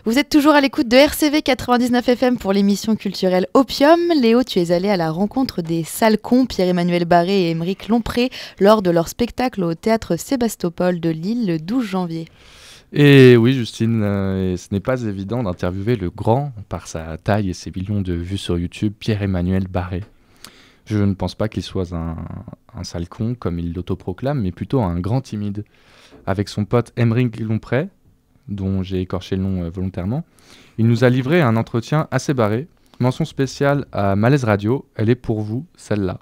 Vous êtes toujours à l'écoute de RCV 99 FM pour l'émission culturelle Opium. Léo, tu es allé à la rencontre des Salcons, Pierre-Emmanuel Barré et Émeric Lompré, lors de leur spectacle au théâtre Sébastopol de Lille le 12 janvier. Et oui, Justine, ce n'est pas évident d'interviewer le grand, par sa taille et ses millions de vues sur YouTube, Pierre-Emmanuel Barré. Je ne pense pas qu'il soit un sale con, comme il l'autoproclame, mais plutôt un grand timide. Avec son pote Émeric Lompré, dont j'ai écorché le nom volontairement, il nous a livré un entretien assez barré. Mention spéciale à Malaise Radio, elle est pour vous, celle-là.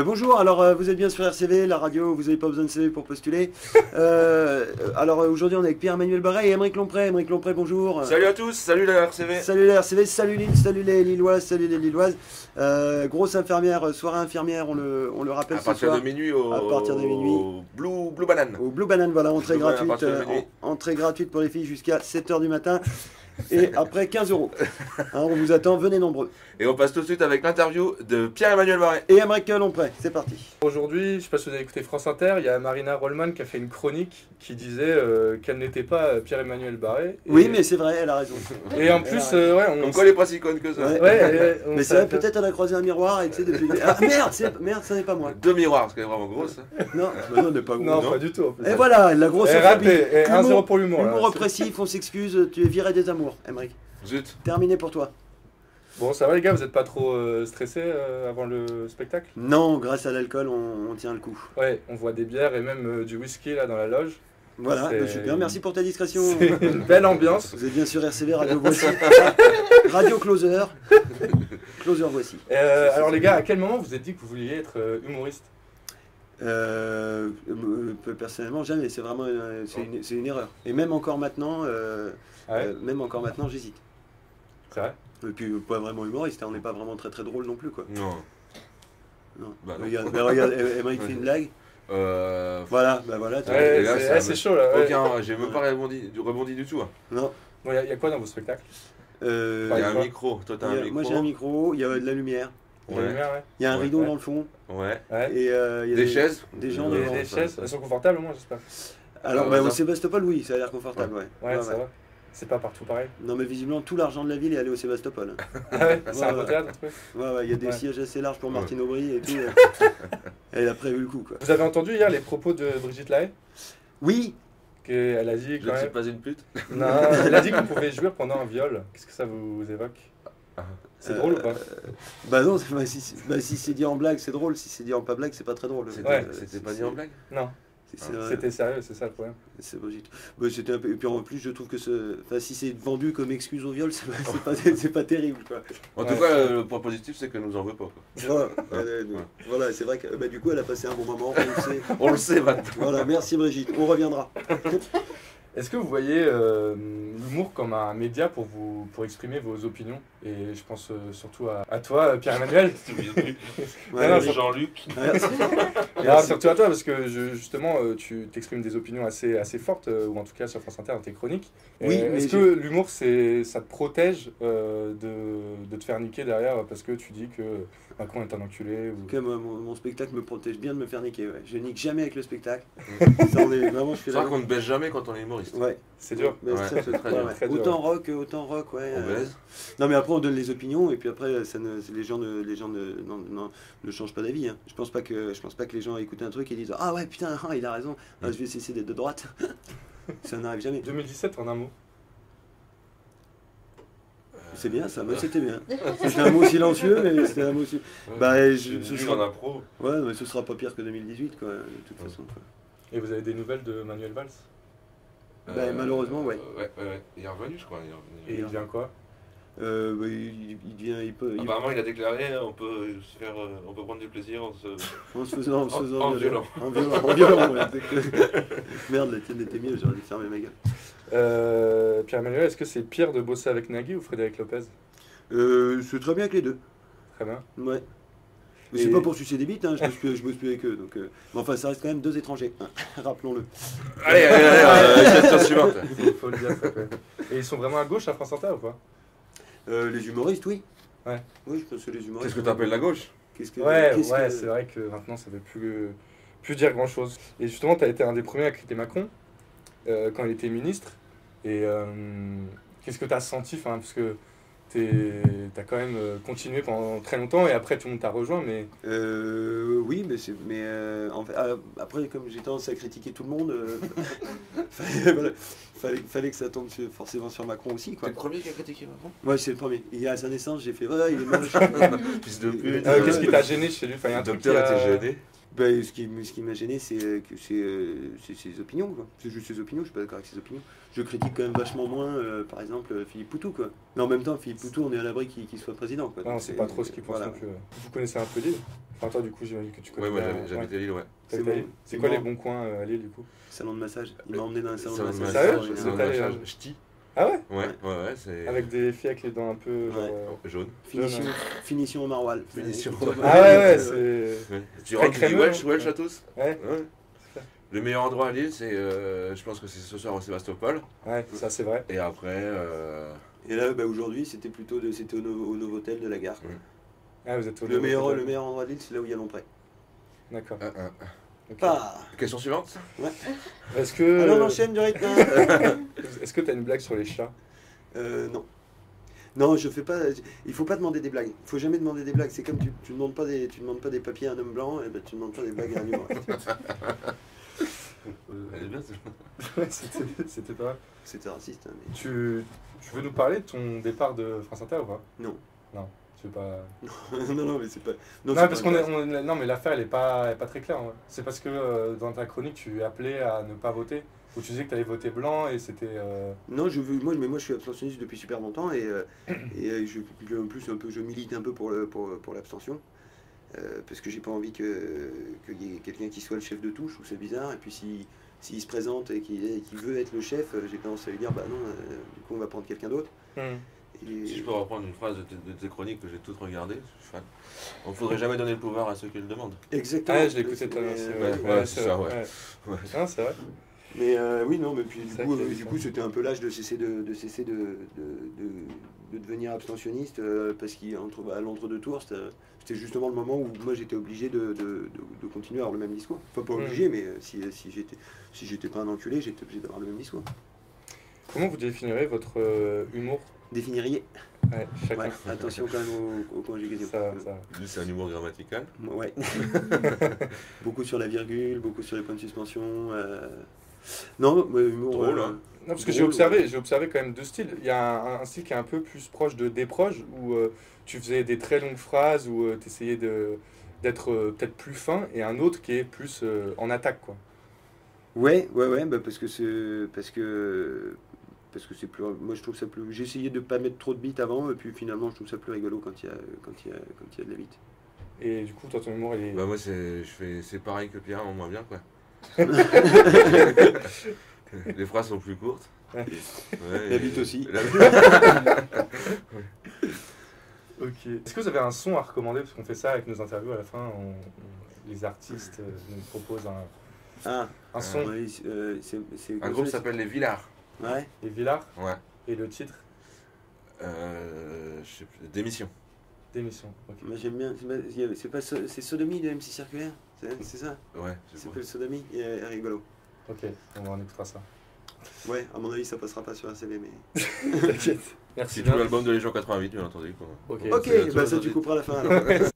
Bonjour, alors vous êtes bien sur RCV, la radio, vous n'avez pas besoin de CV pour postuler. Aujourd'hui on est avec Pierre-Emmanuel Barré et Émeric Lompré. Émeric Lompré, bonjour. Salut à tous, salut la RCV. Salut la RCV, salut Lille, salut les Lilloises, salut les Lilloises. Grosse infirmière, soirée infirmière, on le rappelle ce soir. À partir de minuit au Blue Banane. Au Blue Banane, voilà, entrée gratuite pour les filles jusqu'à 7h du matin. Et après 15 €. On vous attend, venez nombreux. Et on passe tout de suite avec l'interview de Pierre-Emmanuel Barré. Et Émeric Lompré, c'est parti. Aujourd'hui, je ne sais pas si vous avez écouté France Inter, il y a Marina Rollman qui a fait une chronique qui disait qu'elle n'était pas Pierre-Emmanuel Barré. Oui, mais c'est vrai, elle a raison. Et en plus, ouais, Donc quoi, elle est pas si conne que ça. Mais c'est vrai, peut-être elle a croisé un miroir et tu sais depuis. Ah merde, ça n'est pas moi. 2 miroirs, parce qu'elle est vraiment grosse. Non, on n'est pas gros. Non, pas du tout. Et voilà, la grosse raté. Et 1-0 pour l'humour. Humour oppressif, on s'excuse, tu es viré des amours, Émeric. Zut. Terminé pour toi. Bon, ça va les gars, vous n'êtes pas trop stressés avant le spectacle? Non, grâce à l'alcool, on tient le coup. Ouais, on voit des bières et même du whisky là dans la loge. Voilà, super, merci pour ta discrétion. C'est une belle ambiance. Vous êtes bien sur RCV, Radio Voici. Radio Closer. Closer Voici. Alors les gars, à quel moment vous vous êtes dit que vous vouliez être humoriste? Personnellement, jamais. C'est vraiment c'est une erreur. Et même encore maintenant, j'hésite. C'est vrai? Et puis pas vraiment humoriste, on n'est pas vraiment très très drôle non plus quoi. Non. Bah, non. Regarde, Émeric fait une blague. Voilà. C'est chaud là. Ouais. J'ai même pas rebondi du tout. Non. Bon, y a quoi dans vos spectacles? Il y a un micro, toi t'as un micro. Moi j'ai un micro, il y a de la lumière. Ouais. Il y a un rideau dans le fond. Ouais. Et il y a des chaises. Des gens des devant. Des chaises, elles sont confortables au moins j'espère. Alors au Sébastopol oui, ça a l'air confortable. Ouais, ça va. C'est pas partout pareil. Non mais visiblement tout l'argent de la ville est allé au Sébastopol. Ah ouais, c'est un beau théâtre. Ouais, il y a des sièges assez larges pour Martine Aubry et tout. Elle a prévu le coup quoi. Vous avez entendu hier les propos de Brigitte Lahaie? Oui. Elle a dit Je ne suis pas une pute. Non, elle a dit qu'on pouvait jouir pendant un viol. Qu'est-ce que ça vous évoque? C'est drôle ou pas? Bah non, si c'est dit en blague c'est drôle, si c'est dit en pas blague c'est pas très drôle. C'était pas dit en blague? Non. C'était sérieux, c'est ça le problème. C'est logique. C'était un peu... Et puis en plus, je trouve que si c'est vendu comme excuse au viol, c'est pas terrible. Quoi. En tout cas, le point positif, c'est qu'elle nous en veut pas. Quoi. Voilà, c'est vrai que du coup, elle a passé un bon moment. On le sait maintenant. Voilà, merci Brigitte, on reviendra. Est-ce que vous voyez l'humour comme un média pour exprimer vos opinions? Et je pense surtout à toi, Pierre-Emmanuel. Jean-Luc. Surtout à toi, parce que justement, tu t'exprimes des opinions assez fortes, ou en tout cas sur France Inter dans tes chroniques. Oui, est-ce que l'humour, ça te protège de te faire niquer derrière parce que tu dis que Macron est un enculé mon spectacle me protège bien de me faire niquer. Ouais. Je nique jamais avec le spectacle. C'est vrai qu'on ne baisse jamais quand on est humoriste. Ouais. C'est dur. C'est très dur. Autant rock, ouais. On baise. Non mais après on donne les opinions et puis après les gens ne changent pas d'avis. Hein. Je pense pas que les gens écoutent un truc et disent ah ouais putain il a raison, je vais cesser d'être de droite. Ça n'arrive jamais. 2017 en un mot. C'est bien ça, moi c'était bien. C'était un mot silencieux mais c'était un mot silencieux. Ce sera pro. Ouais mais ce sera pas pire que 2018 quoi, de toute façon. Quoi. Et vous avez des nouvelles de Manuel Valls? Malheureusement ouais. Ouais. Il est revenu je crois. Et il devient quoi? Il peut. Apparemment, il a déclaré on peut prendre du plaisir en se faisant violent. En violent, ouais. Merde, la tienne était mieux, j'aurais dû fermer ma gueule. Pierre-Emmanuel, est-ce que c'est pire de bosser avec Nagui ou Frédéric Lopez? C'est très bien avec les deux. Très bien. Ouais. Mais c'est pas pour sucer des bites, hein, je bosse plus avec eux. Donc, mais enfin, ça reste quand même deux étrangers, rappelons-le. Allez, question suivante. Faut le dire, ça quand même. Et ils sont vraiment à gauche à France Inter ou pas? Les humoristes, oui. Ouais. Oui, je pense que les humoristes. Qu'est-ce que tu appelles la gauche? C'est vrai que maintenant ça ne veut plus dire grand chose. Et justement, tu as été un des premiers à critiquer Macron quand il était ministre. Et Qu'est-ce que tu as senti, parce que t'as quand même continué pendant très longtemps et après tout le monde t'a rejoint, mais... Oui, mais en fait, après, comme j'ai tendance à critiquer tout le monde, fallait que ça tombe forcément sur Macron aussi, quoi. T'es le premier qui a critiqué Macron? Ouais, c'est le premier. Et à sa naissance, j'ai fait, ouais, il est moche. Fils de pute. Qu'est-ce qui t'a gêné chez lui? Il y a un Le truc docteur était gêné. Ben, ce qui m'a gêné, c'est ses opinions, quoi. C'est juste ses opinions, je suis pas d'accord avec ses opinions. Je critique quand même vachement moins, par exemple, Philippe Poutou, quoi. Mais en même temps, Philippe Poutou, on est à l'abri qu'il soit président, quoi. Non, c'est pas trop ce qu'il pense non plus. Vous connaissez un peu Lille? Enfin, toi, du coup, j'imagine que tu connais. Ouais, moi j'habite à Lille, ouais. C'est quoi les bons coins à Lille, du coup? Salon de massage. Il m'a emmené dans un salon de massage. Sérieux? Salon de massage ch'ti. Ah ouais? Ouais, c'est... Avec des filles avec les dents un peu jaune. Finition au maroilles. Finition. Ah ouais, c'est... Tu rentres, tu dis Welch à tous. Ouais. Le meilleur endroit à Lille, c'est, je pense que c'est ce soir au Sébastopol. Ouais, ça c'est vrai. Et après... Et là, aujourd'hui, c'était plutôt c'était au Novotel de la gare. Ah, vous êtes au le meilleur endroit de Lille, c'est là où il y a Lompré. D'accord. Okay. Question suivante. Ouais. Est-ce que... Alors on enchaîne du rythme. Est-ce que tu as une blague sur les chats? Non. Non, je fais pas. Il faut pas demander des blagues. Il faut jamais demander des blagues. C'est comme tu demandes pas des papiers à un homme blanc, et ben tu demandes pas des blagues à un humoriste. Elle est bien, c'était pas... C'était raciste. Hein, mais... Tu veux nous parler de ton départ de France Inter ou pas? Non. Non, tu veux pas... non, mais c'est pas... Non, parce qu'on non, mais l'affaire, elle est pas très claire. Ouais. C'est parce que dans ta chronique, tu appelais à ne pas voter. Ou tu disais que tu avais voté blanc et c'était... Non, moi je suis abstentionniste depuis super longtemps et en plus je milite un peu pour l'abstention. Parce que j'ai pas envie qu'il y ait quelqu'un qui soit le chef de touche, ou c'est bizarre. Et puis s'il se présente et qu'il veut être le chef, j'ai tendance à lui dire bah non, du coup on va prendre quelqu'un d'autre. Si je peux reprendre une phrase de tes chroniques que j'ai toutes regardées, je suis fan. On ne faudrait jamais donner le pouvoir à ceux qui le demandent. Exactement. Ah, je l'ai écouté toi aussi. Ouais, c'est ça, ouais. Non, c'est vrai. Mais oui, non, mais puis du coup c'était un peu l'âge de cesser de devenir abstentionniste parce qu'à l'entre-deux tours, c'était justement le moment où moi j'étais obligé de continuer à avoir le même discours. Enfin, pas obligé, mais si j'étais pas un enculé, j'étais obligé d'avoir le même discours. Comment vous définirez votre humour? Définiriez. Ouais, chacun. Ouais, attention quand même aux conjugaisons. Lui, c'est un humour grammatical. Ouais. Beaucoup sur la virgule, beaucoup sur les points de suspension. Non, mais humour. Drôle, hein. Non, parce que j'ai observé quand même deux styles. Il y a un style qui est un peu plus proche de Desproges, où tu faisais des très longues phrases, où tu essayais d'être peut-être plus fin, et un autre qui est plus en attaque, quoi. Ouais, bah parce que c'est plus. Moi je trouve ça plus. J'ai essayé de pas mettre trop de beats avant, et puis finalement je trouve ça plus rigolo quand il y a de la beat. Et du coup, toi ton humour il est. Bah moi c'est pareil que Pierre, en moins bien quoi. Les phrases sont plus courtes. Ouais, la beat aussi. Ok. Est-ce que vous avez un son à recommander? Parce qu'on fait ça avec nos interviews à la fin, les artistes nous proposent un son. Un groupe s'appelle Les Villards. Ouais. Les Villards. Ouais. Et le titre? Je sais plus. Démission. Démission. Okay. Moi j'aime bien. C'est Sodomie de MC Circulaire. C'est ça? Ouais. C'est pas le Sodomie. Il est rigolo. Ok, on écoutera ça. Ouais, à mon avis ça passera pas sur un CV, mais. T'inquiète. Merci. C'est tout l'album de Légion 88, bien entendu. Ok, bah ça tu couperas à la fin alors.